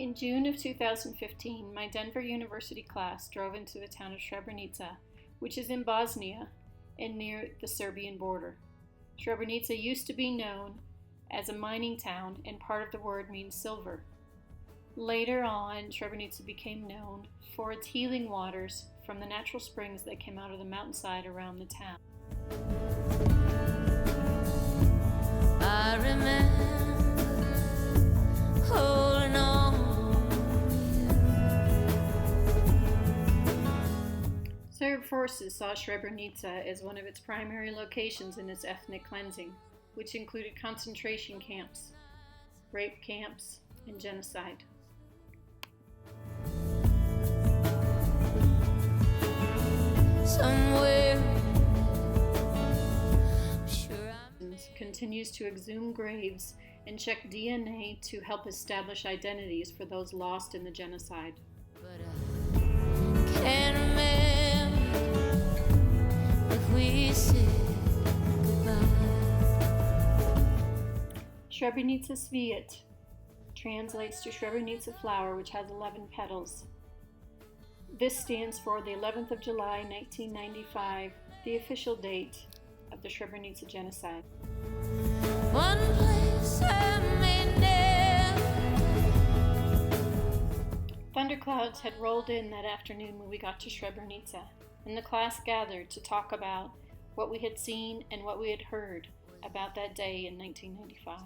In June of 2015, my Denver University class drove into the town of Srebrenica, which is in Bosnia and near the Serbian border. Srebrenica used to be known as a mining town, and part of the word means silver. Later on, Srebrenica became known for its healing waters from the natural springs that came out of the mountainside around the town. I remember holding on. Serb forces saw Srebrenica as one of its primary locations in its ethnic cleansing, which included concentration camps, rape camps, and genocide. Somewhere continues to exhume graves and check DNA to help establish identities for those lost in the genocide. but I can't remember if we said goodbye. Srebrenica cvijet translates to Srebrenica flower, which has 11 petals. This stands for the 11th of July, 1995, the official date of the Srebrenica genocide. One place I may never. Thunderclouds had rolled in that afternoon when we got to Srebrenica, and the class gathered to talk about what we had seen and what we had heard about that day in 1995.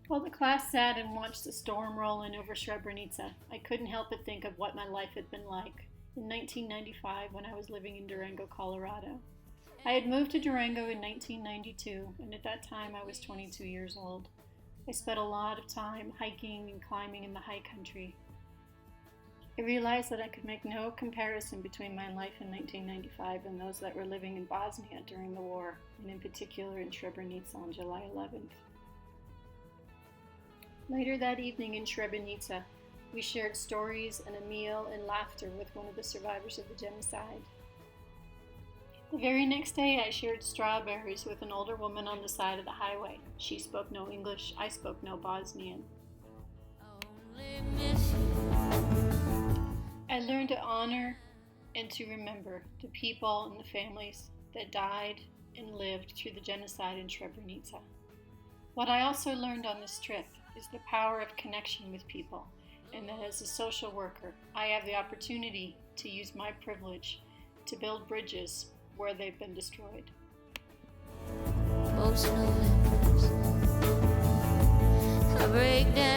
While the class sat and watched the storm roll in over Srebrenica, I couldn't help but think of what my life had been like in 1995 when I was living in Durango, Colorado. I had moved to Durango in 1992, and at that time I was 22 years old. I spent a lot of time hiking and climbing in the high country. I realized that I could make no comparison between my life in 1995 and those that were living in Bosnia during the war, and in particular in Srebrenica on July 11th. Later that evening in Srebrenica, we shared stories and a meal and laughter with one of the survivors of the genocide. The very next day, I shared strawberries with an older woman on the side of the highway. She spoke no English, I spoke no Bosnian. I learned to honor and to remember the people and the families that died and lived through the genocide in Srebrenica. What I also learned on this trip is the power of connection with people, and that as a social worker, I have the opportunity to use my privilege to build bridges where they've been destroyed. Most Novembers I break down.